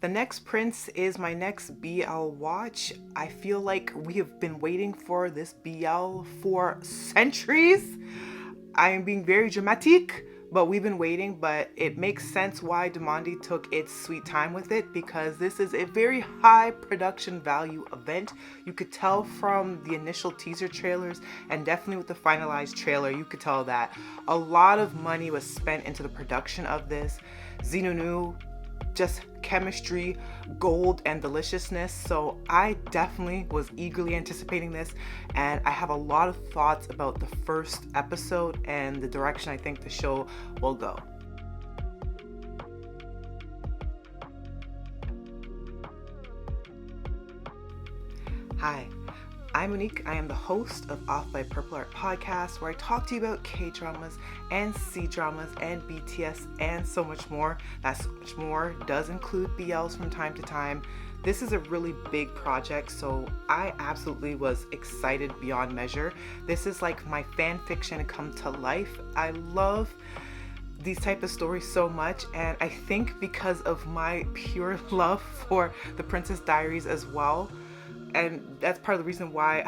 The Next Prince is my next BL watch. I feel like we have been waiting for this BL for centuries. I am being very dramatic, but we've been waiting, but it makes sense why Demandi took its sweet time with it because this is a very high production value event. You could tell from the initial teaser trailers and definitely with the finalized trailer, you could tell that a lot of money was spent into the production of this. Zee and NuNew, just chemistry, gold, and deliciousness. So I definitely was eagerly anticipating this, and I have a lot of thoughts about the first episode and the direction I think the show will go. Hi, I'm Monique. I am the host of Off by Purple Art podcast, where I talk to you about K-dramas and C-dramas and BTS and so much more. That so much more does include BLs from time to time. This is a really big project, so I absolutely was excited beyond measure. This is like my fan fiction come to life. I love these type of stories so much, and I think because of my pure love for the Princess Diaries as well, and that's part of the reason why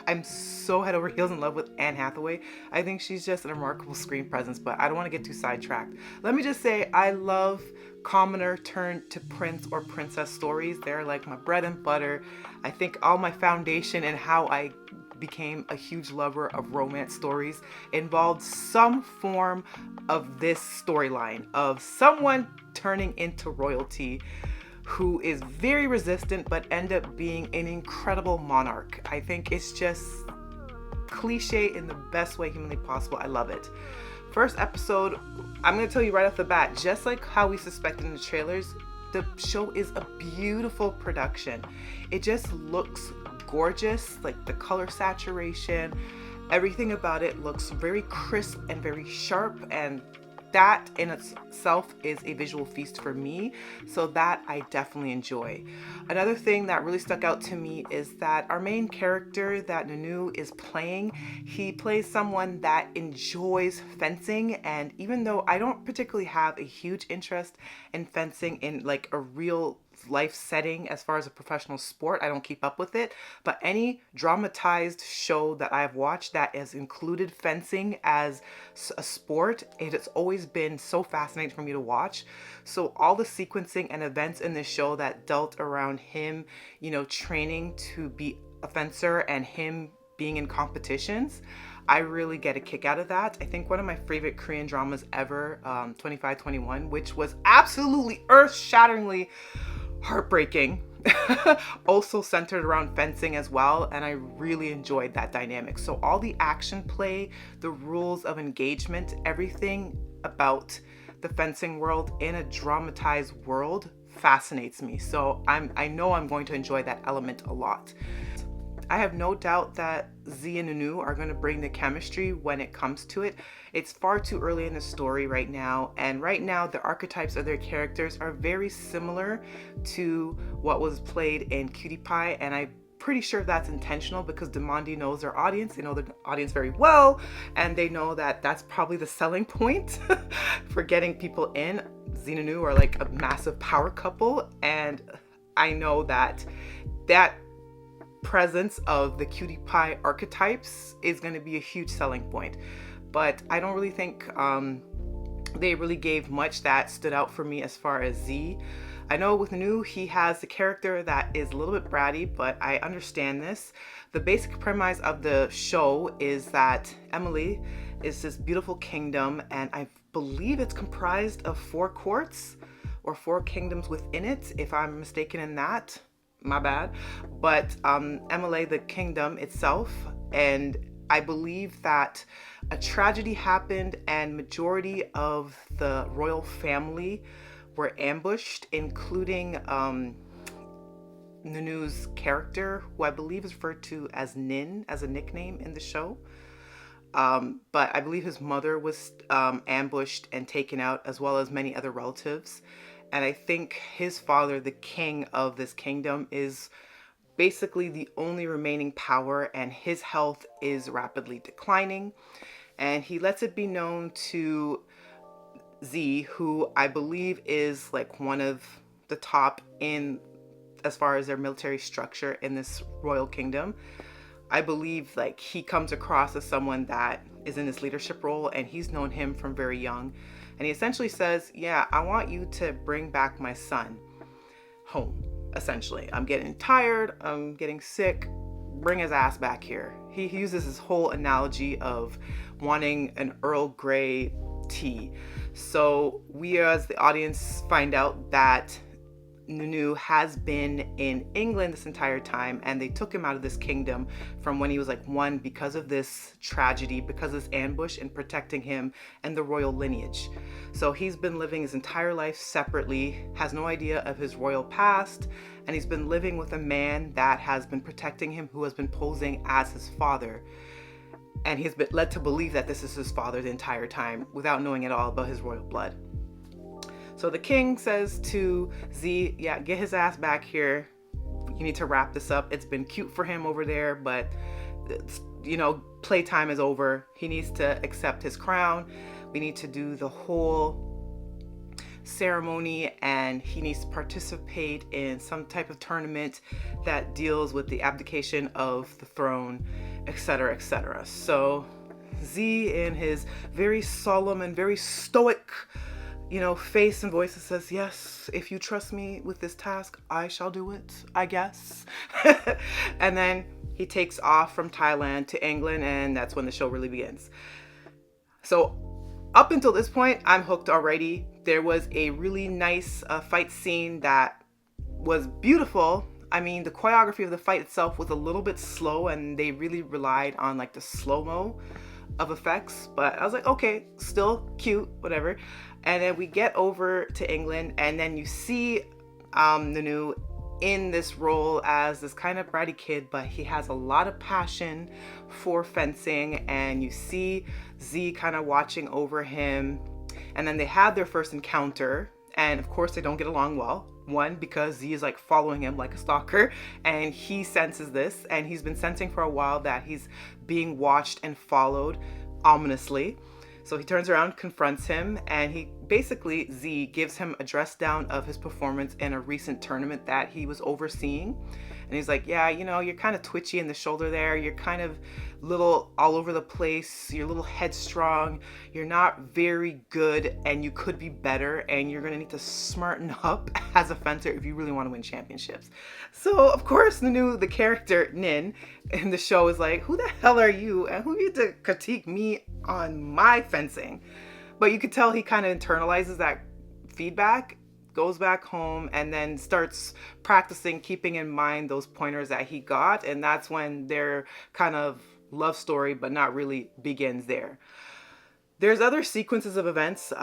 I'm so head over heels in love with Anne Hathaway. I think she's just a remarkable screen presence, but I don't want to get too sidetracked. Let me just say I love commoner turned to prince or princess stories. They're like my bread and butter. I think all my foundation and how I became a huge lover of romance stories involved some form of this storyline of someone turning into royalty who is very resistant but end up being an incredible monarch. I think it's just cliche in the best way humanly possible. I love it. First episode, I'm going to tell you right off the bat, just like how we suspected in the trailers, the show is a beautiful production. It just looks gorgeous, like the color saturation, everything about it looks very crisp and very sharp, and that in itself is a visual feast for me, so that I definitely enjoy. Another thing that really stuck out to me is that our main character that NuNew is playing, he plays someone that enjoys fencing, and even though I don't particularly have a huge interest in fencing in like a real life setting as far as a professional sport, I don't keep up with it, but any dramatized show that I've watched that has included fencing as a sport, it has always been so fascinating for me to watch. So all the sequencing and events in this show that dealt around him, training to be a fencer and him being in competitions, I really get a kick out of that. I think one of my favorite Korean dramas ever, 2521, which was absolutely earth-shatteringly heartbreaking, also centered around fencing as well, and I really enjoyed that dynamic. So all the action play, the rules of engagement, everything about the fencing world in a dramatized world fascinates me. So I know I'm going to enjoy that element a lot. I have no doubt that Zee and NuNew are going to bring the chemistry when it comes to it. It's far too early in the story right now, and right now the archetypes of their characters are very similar to what was played in Cutie Pie, and I'm pretty sure that's intentional because Demandi knows their audience. They know the audience very well, and they know that that's probably the selling point for getting people in. Zee and NuNew are like a massive power couple, and I know that presence of the Cutie Pie archetypes is going to be a huge selling point, but I don't really think they really gave much that stood out for me as far as Zee. I know with NuNew, he has the character that is a little bit bratty, but I understand this. The basic premise of the show is that Emily is this beautiful kingdom, and I believe it's comprised of 4 courts or 4 kingdoms within it, if I'm mistaken in that. My bad. But MLA, the kingdom itself, and I believe that a tragedy happened and majority of the royal family were ambushed, including NuNew's character, who I believe is referred to as Nin as a nickname in the show. But I believe his mother was ambushed and taken out, as well as many other relatives. And I think his father, the king of this kingdom, is basically the only remaining power, and his health is rapidly declining. And he lets it be known to Zee, who I believe is like one of the top in as far as their military structure in this royal kingdom. I believe like he comes across as someone that is in this leadership role, and he's known him from very young. And he essentially says, yeah, I want you to bring back my son home. Essentially, I'm getting tired, I'm getting sick, bring his ass back here. He uses this whole analogy of wanting an Earl Grey tea. So we as the audience find out that NuNew has been in England this entire time, and they took him out of this kingdom from when he was like 1 because of this tragedy, because of this ambush, and protecting him and the royal lineage. So he's been living his entire life separately, has no idea of his royal past, and he's been living with a man that has been protecting him, who has been posing as his father. And he's been led to believe that this is his father the entire time without knowing at all about his royal blood. So the king says to Zee, yeah, get his ass back here. You need to wrap this up. It's been cute for him over there, but playtime is over. He needs to accept his crown. We need to do the whole ceremony, and he needs to participate in some type of tournament that deals with the abdication of the throne, etc., etc. So Zee, in his very solemn and very stoic face and voice, says, yes, if you trust me with this task, I shall do it, I guess. And then he takes off from Thailand to England, and that's when the show really begins. So up until this point, I'm hooked already. There was a really nice fight scene that was beautiful. I mean, the choreography of the fight itself was a little bit slow, and they really relied on like the slow-mo of effects, but I was like, okay, still cute, whatever. And then we get over to England, and then you see NuNew in this role as this kind of bratty kid, but he has a lot of passion for fencing, and you see Zee kind of watching over him. And then they have their first encounter, and of course they don't get along well. One, because Zee is like following him like a stalker, and he senses this, and he's been sensing for a while that he's being watched and followed ominously. So he turns around, confronts him, and Zee gives him a dress down of his performance in a recent tournament that he was overseeing. And he's like, yeah, you're kind of twitchy in the shoulder there. You're kind of little all over the place. You're a little headstrong. You're not very good, and you could be better, and you're going to need to smarten up as a fencer if you really want to win championships. So, of course, NuNew, the character Nin in the show, is like, who the hell are you? And who are you to critique me on my fencing? But you could tell he kind of internalizes that feedback, goes back home, and then starts practicing, keeping in mind those pointers that he got. And that's when their kind of love story, but not really, begins there. There's other sequences of events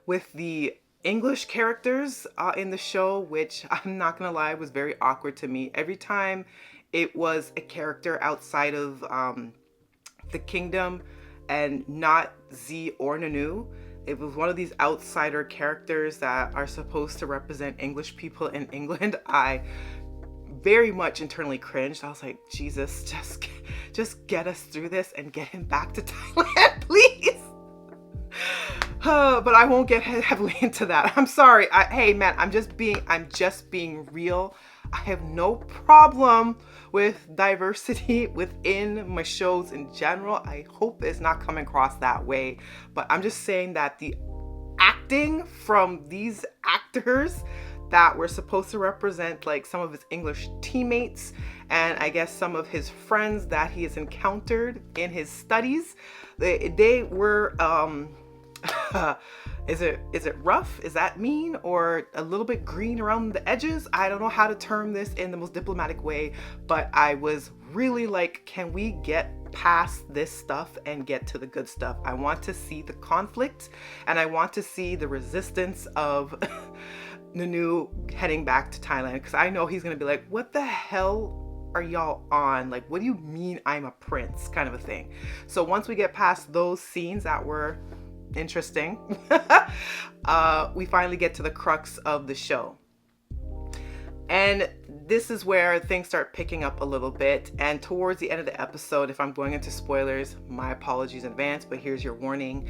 with the English characters in the show, which I'm not gonna lie, was very awkward to me. Every time it was a character outside of the kingdom and not Zee or NuNew, it was one of these outsider characters that are supposed to represent English people in England. I very much internally cringed. I was like, Jesus, just get us through this and get him back to Thailand, please. But I won't get heavily into that. I'm sorry. Hey man, I'm just being real. I have no problem with diversity within my shows in general. I hope it's not coming across that way, but I'm just saying that the acting from these actors that were supposed to represent like some of his English teammates and I guess some of his friends that he has encountered in his studies, they were is it rough? Is that mean? Or a little bit green around the edges? I don't know how to term this in the most diplomatic way, but I was really like, can we get past this stuff and get to the good stuff? I want to see the conflict, and I want to see the resistance of NuNew heading back to Thailand, because I know he's gonna be like, what the hell are y'all on? Like, what do you mean I'm a prince? Kind of a thing. So once we get past those scenes that were interesting, we finally get to the crux of the show. And this is where things start picking up a little bit. And towards the end of the episode, if I'm going into spoilers, my apologies in advance, but here's your warning.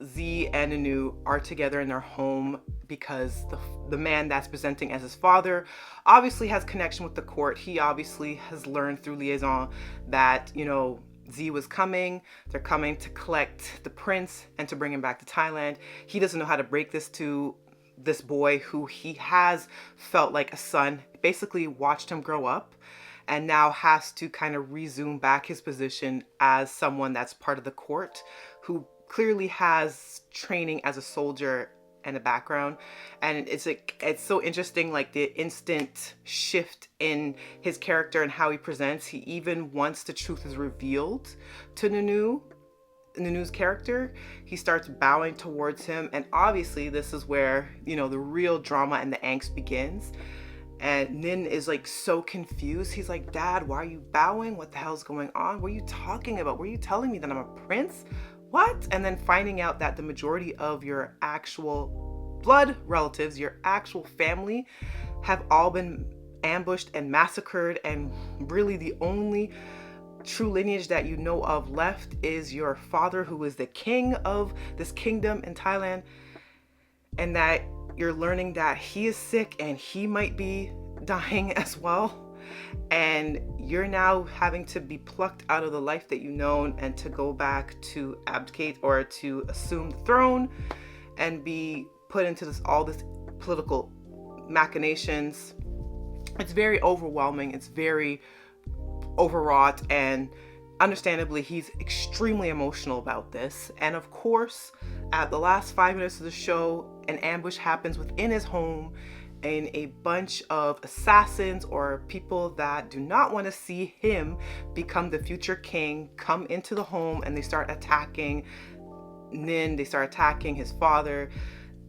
Zee and NuNew are together in their home because the man that's presenting as his father obviously has connection with the court. He obviously has learned through liaison that, Zee was coming. They're coming to collect the prince and to bring him back to Thailand. He doesn't know how to break this to this boy who he has felt like a son, basically watched him grow up, and now has to kind of resume back his position as someone that's part of the court, who clearly has training as a soldier and a background. And it's so interesting, like the instant shift in his character and how he presents. He even, once the truth is revealed to NuNew's character, he starts bowing towards him. And obviously this is where, the real drama and the angst begins. And Nin is like so confused. He's like, Dad, why are you bowing? What the hell's going on? What are you talking about? Were you telling me that I'm a prince? What? And then finding out that the majority of your actual blood relatives, your actual family, have all been ambushed and massacred, and really the only true lineage that you know of left is your father, who is the king of this kingdom in Thailand, and that you're learning that he is sick and he might be dying as well. And you're now having to be plucked out of the life that you know and to go back to abdicate or to assume the throne and be put into all this political machinations. It's very overwhelming. It's very overwrought, and understandably, he's extremely emotional about this. And of course, at the last 5 minutes of the show, an ambush happens within his home, and a bunch of assassins or people that do not want to see him become the future king come into the home, and they start attacking Nin. They start attacking his father,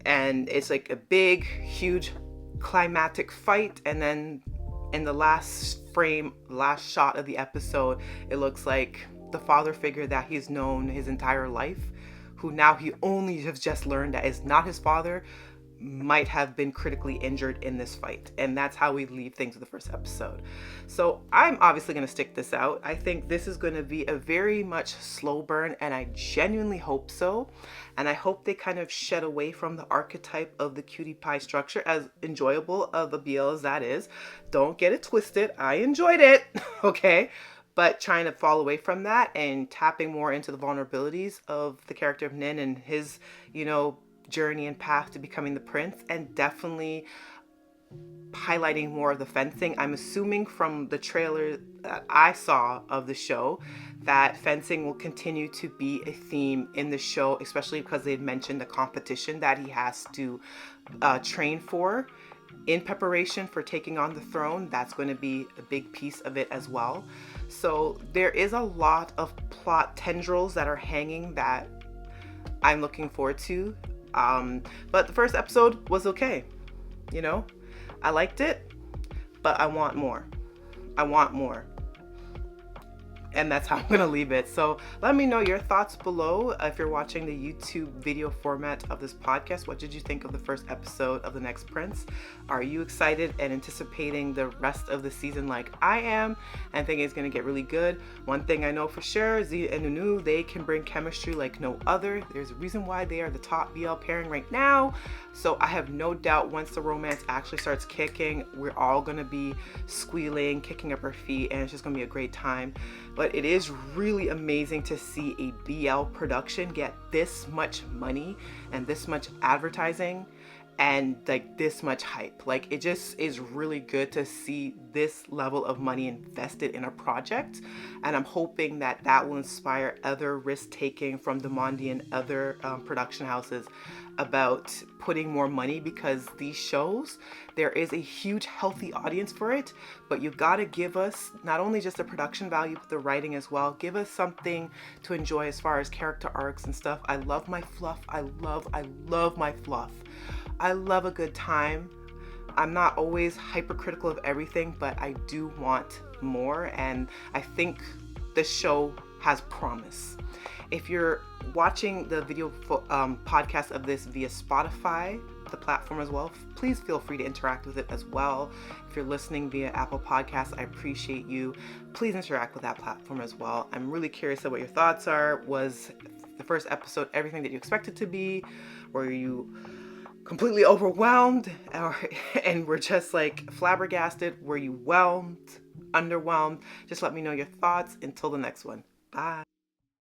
and it's like a big, huge climactic fight. And then in the last frame, last shot of the episode, it looks like the father figure that he's known his entire life, who now he only has just learned that is not his father, might have been critically injured in this fight. And that's how we leave things with the first episode. So I'm obviously going to stick this out. I think this is going to be a very much slow burn, and I genuinely hope so. And I hope they kind of shed away from the archetype of the cutie pie structure, as enjoyable of a BL as that is. Don't get it twisted. I enjoyed it. Okay. But trying to fall away from that and tapping more into the vulnerabilities of the character of Nin and his, journey and path to becoming the prince, and definitely highlighting more of the fencing. I'm assuming from the trailer that I saw of the show that fencing will continue to be a theme in the show, especially because they had mentioned the competition that he has to train for in preparation for taking on the throne. That's going to be a big piece of it as well. So there is a lot of plot tendrils that are hanging that I'm looking forward to. But the first episode was okay. I liked it, but I want more. And that's how I'm going to leave it. So let me know your thoughts below. If you're watching the YouTube video format of this podcast, what did you think of the first episode of The Next Prince? Are you excited and anticipating the rest of the season like I am and think it's going to get really good? One thing I know for sure, Zee and NuNew, they can bring chemistry like no other. There's a reason why they are the top BL pairing right now. So I have no doubt once the romance actually starts kicking, we're all going to be squealing, kicking up our feet, and it's just going to be a great time. But it is really amazing to see a BL production get this much money and this much advertising and like this much hype. Like, it just is really good to see this level of money invested in a project, and I'm hoping that that will inspire other risk taking from Demondi and other production houses about putting more money, because these shows, there is a huge healthy audience for it, but you gotta give us not only just the production value but the writing as well. Give us something to enjoy as far as character arcs and stuff. I love my fluff. I love my fluff. I love a good time. I'm not always hypercritical of everything, but I do want more, and I think this show has promise. If you're watching the video podcast of this via Spotify, the platform as well, please feel free to interact with it as well. If you're listening via Apple Podcasts, I appreciate you. Please interact with that platform as well. I'm really curious of what your thoughts are. Was the first episode everything that you expect it to be? Were you completely overwhelmed, and we're just like flabbergasted? Were you whelmed, underwhelmed? Just let me know your thoughts. Until the next one. Bye.